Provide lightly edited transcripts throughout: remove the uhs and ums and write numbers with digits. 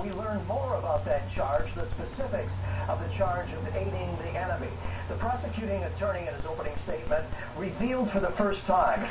We learned more about that charge, the specifics of the charge of aiding the enemy. The prosecuting attorney in his opening statement revealed for the first time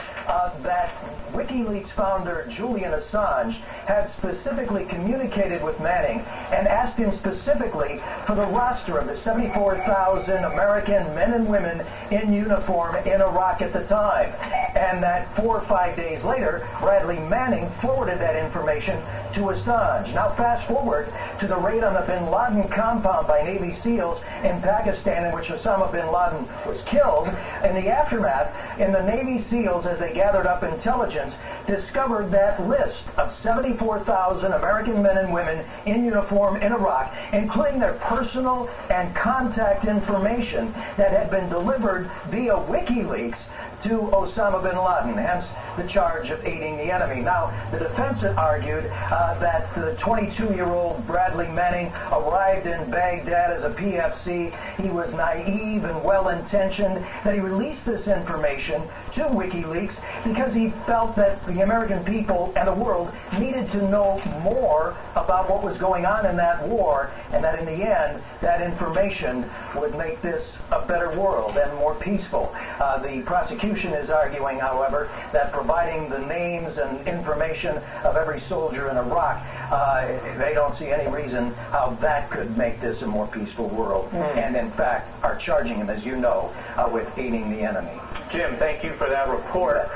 that WikiLeaks founder Julian Assange had specifically communicated with Manning and asked him specifically for the roster of the 74,000 American men and women in uniform in Iraq at the time, and that 4 or 5 days later, Bradley Manning forwarded that information to Assange. Now fast forward to the raid on the Bin Laden compound by Navy SEALs in Pakistan, in which Osama Bin Laden was killed. In the aftermath, in the Navy SEALs, as they gathered up intelligence, discovered that list of 74,000 American men and women in uniform in Iraq, including their personal and contact information that had been delivered via WikiLeaks to Osama Bin Laden, hence the charge of aiding the enemy. Now, the defense had argued that the 22-year-old Bradley Manning arrived in Baghdad as a PFC. He was naive and well-intentioned, that he released this information to WikiLeaks because he felt that the American people and the world needed to know more about what was going on in that war, and that in the end, that information would make this a better world and more peaceful. The prosecution is arguing, however, that providing the names and information of every soldier in Iraq, they don't see any reason how that could make this a more peaceful world. And in fact, are charging him, as you know, with aiding the enemy. Jim, thank you for that report.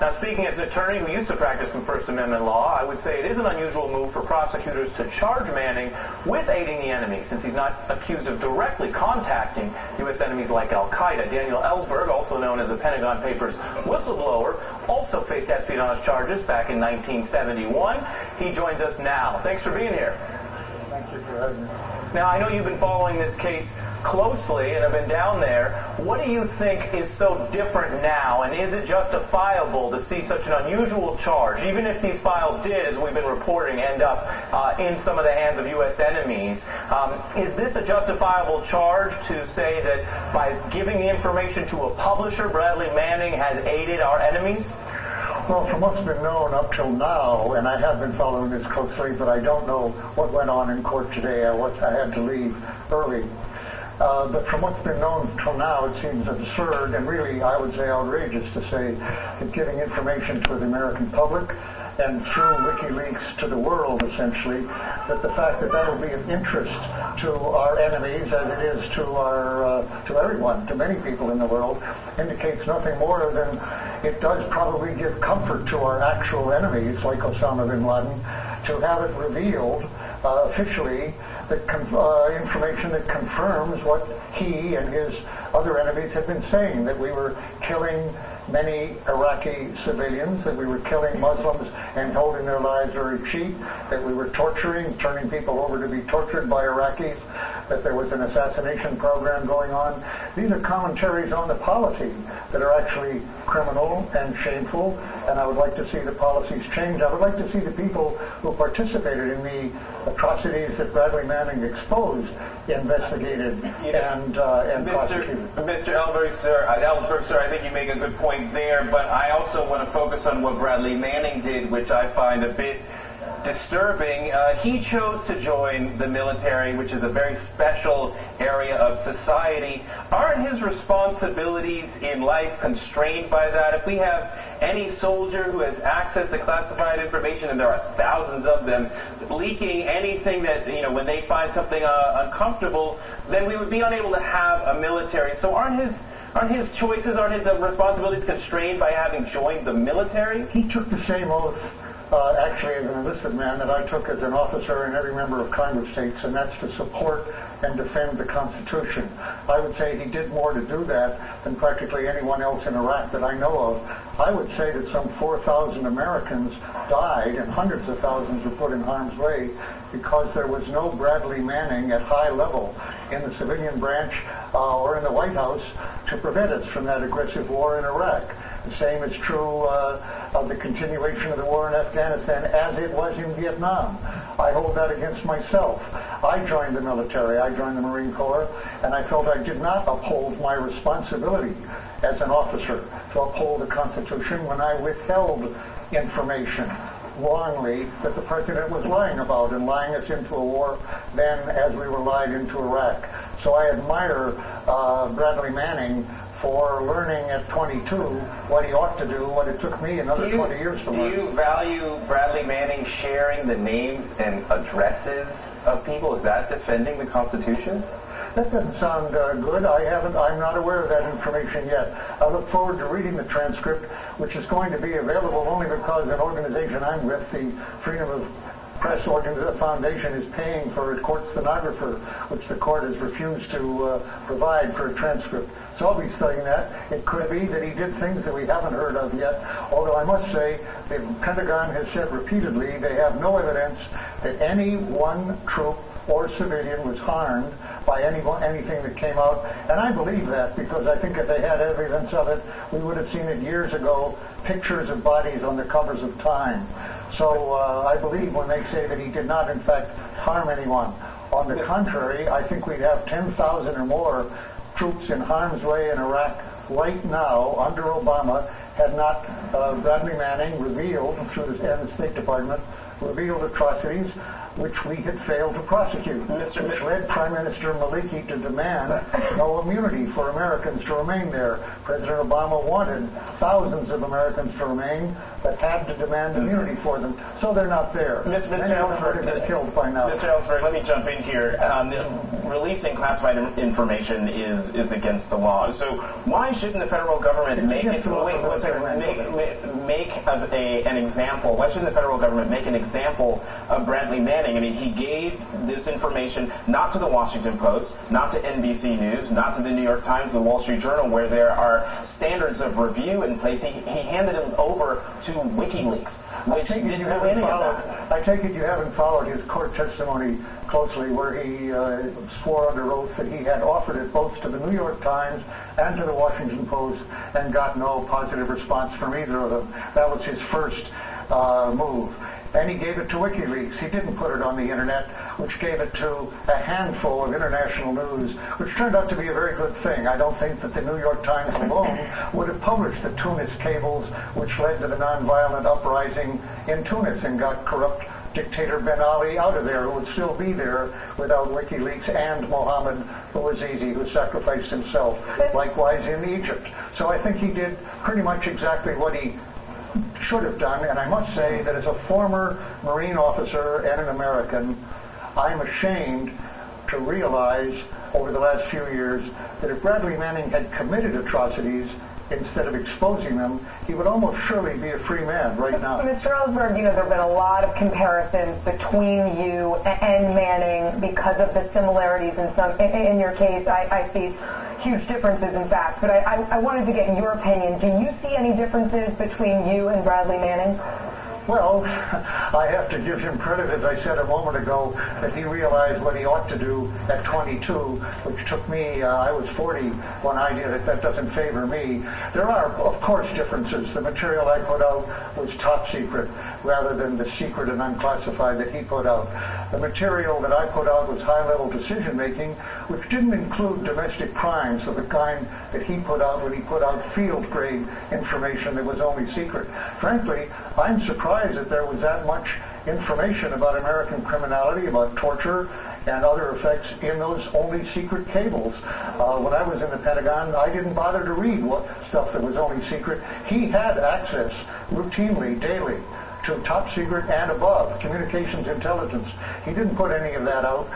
Now, speaking as an attorney who used to practice some First Amendment law, I would say it is an unusual move for prosecutors to charge Manning with aiding the enemy, since he's not accused of directly contacting U.S. enemies like Al-Qaeda. Daniel Ellsberg, also known as the Pentagon Papers whistleblower, also faced espionage charges back in 1971. He joins us now. Thanks for being here. Thank you for having me. Now, I know you've been following this case closely and have been down there. What do you think is so different now, and is it justifiable to see such an unusual charge, even if these files did, as we've been reporting, end up in some of the hands of U.S. enemies? Is this a justifiable charge to say that by giving the information to a publisher, Bradley Manning has aided our enemies? Well, from what's been known up till now, and I have been following this closely, but I don't know what went on in court today. I had to leave early. But from what's been known till now, it seems absurd and really, I would say, outrageous to say that giving information to the American public and through WikiLeaks to the world, essentially, that the fact that that will be of interest to our enemies, as it is to everyone, to many people in the world, indicates nothing more than it does probably give comfort to our actual enemies, like Osama Bin Laden, to have it revealed officially, information that confirms what he and his other enemies have been saying, that we were killing many Iraqi civilians, that we were killing Muslims and holding their lives very cheap, that we were torturing, turning people over to be tortured by Iraqis, that there was an assassination program going on. These are commentaries on the policy that are actually criminal and shameful, and I would like to see the policies change. I would like to see the people who participated in the atrocities that Bradley Manning exposed investigated and prosecuted. Mr. Ellsberg, sir, I think you make a good point there, but I also want to focus on what Bradley Manning did, which I find a bit disturbing. He chose to join the military, which is a very special area of society. Aren't his responsibilities in life constrained by that? If we have any soldier who has access to classified information, and there are thousands of them, leaking anything that, when they find something uncomfortable, then we would be unable to have a military. So aren't his choices, aren't his responsibilities constrained by having joined the military? He took the same oath actually as an enlisted man that I took as an officer and every member of Congress takes, and that's to support and defend the Constitution. I would say he did more to do that than practically anyone else in Iraq that I know of. I would say that some 4,000 Americans died and hundreds of thousands were put in harm's way because there was no Bradley Manning at high level in the civilian branch or in the White House to prevent us from that aggressive war in Iraq. The same is true of the continuation of the war in Afghanistan as it was in Vietnam. I hold that against myself. I joined the military, I joined the Marine Corps, and I felt I did not uphold my responsibility as an officer to uphold the Constitution when I withheld information wrongly that the president was lying about and lying us into a war then as we were lied into Iraq. So I admire Bradley Manning for learning at 22 what he ought to do, what it took me another 20 years to learn. Do you value Bradley Manning sharing the names and addresses of people? Is that defending the Constitution? That doesn't sound good. I'm not aware of that information yet. I look forward to reading the transcript, which is going to be available only because an organization I'm with, the Freedom of Press Foundation, is paying for a court stenographer, which the court has refused to provide for a transcript. So I'll be studying that. It could be that he did things that we haven't heard of yet, although I must say the Pentagon has said repeatedly they have no evidence that any one troop or civilian was harmed by anything that came out. And I believe that because I think if they had evidence of it, we would have seen it years ago, pictures of bodies on the covers of Time. So I believe when they say that he did not, in fact, harm anyone. On the contrary, I think we'd have 10,000 or more troops in harm's way in Iraq right now under Obama had not Bradley Manning revealed through the State Department revealed atrocities which we had failed to prosecute, which led Prime Minister Maliki to demand no immunity for Americans to remain there. President Obama wanted thousands of Americans to remain, but had to demand immunity for them, so they're not there. Mr. Ellsberg, been killed by now. Mr. Ellsberg, let me jump in here. Releasing classified information is against the law. So why shouldn't the federal government make an example? Why shouldn't the federal government make an example of Bradley Manning? I mean, he gave this information not to the Washington Post, not to NBC News, not to the New York Times, the Wall Street Journal, where there are standards of review in place. He handed him over to Wikileaks, which didn't do any of that. I take it you haven't followed his court testimony closely, where he swore under oath that he had offered it both to the New York Times and to the Washington Post and got no positive response from either of them. That was his first move. And he gave it to Wikileaks. He didn't put it on the internet, which gave it to a handful of international news, which turned out to be a very good thing. I don't think that the New York Times alone would have published the Tunis cables, which led to the nonviolent uprising in Tunis and got corrupt dictator Ben Ali out of there, who would still be there without WikiLeaks, and Mohammed Bouazizi, who sacrificed himself, likewise in Egypt. So I think he did pretty much exactly what he should have done, and I must say that as a former Marine officer and an American, I'm ashamed to realize over the last few years that if Bradley Manning had committed atrocities instead of exposing them, he would almost surely be a free man right now. Mr. Ellsberg, there have been a lot of comparisons between you and Manning because of the similarities in your case. I see huge differences, in fact, but I wanted to get your opinion. Do you see any differences between you and Bradley Manning? Well, I have to give him credit, as I said a moment ago, that he realized what he ought to do at 22, which took me, I was 40 when I did it. That doesn't favor me. There are, of course, differences. The material I put out was top secret rather than the secret and unclassified that he put out. The material that I put out was high-level decision-making, which didn't include domestic crimes of the kind that he put out when he put out field-grade information that was only secret. Frankly, I'm surprised that there was that much information about American criminality, about torture, and other effects in those only secret cables. When I was in the Pentagon, I didn't bother to read stuff that was only secret. He had access routinely, daily, to top secret and above, communications intelligence. He didn't put any of that out.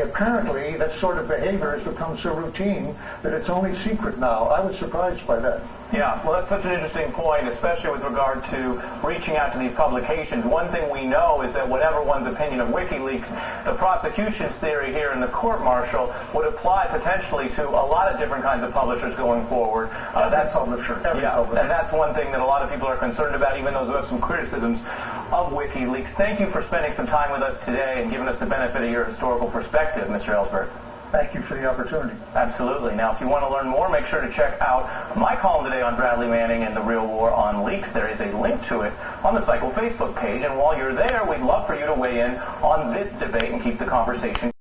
Apparently, that sort of behavior has become so routine that it's only secret now. I was surprised by that. Yeah, well, that's such an interesting point, especially with regard to reaching out to these publications. One thing we know is that whatever one's opinion of WikiLeaks, the prosecution's theory here in the court-martial would apply potentially to a lot of different kinds of publishers going forward. That's publisher. And that's one thing that a lot of people are concerned about, even those who have some criticisms of WikiLeaks. Thank you for spending some time with us today and giving us the benefit of your historical perspective, Mr. Ellsberg. Thank you for the opportunity. Absolutely. Now, if you want to learn more, make sure to check out my column today on Bradley Manning and the real war on leaks. There is a link to it on the Cycle Facebook page. And while you're there, we'd love for you to weigh in on this debate and keep the conversation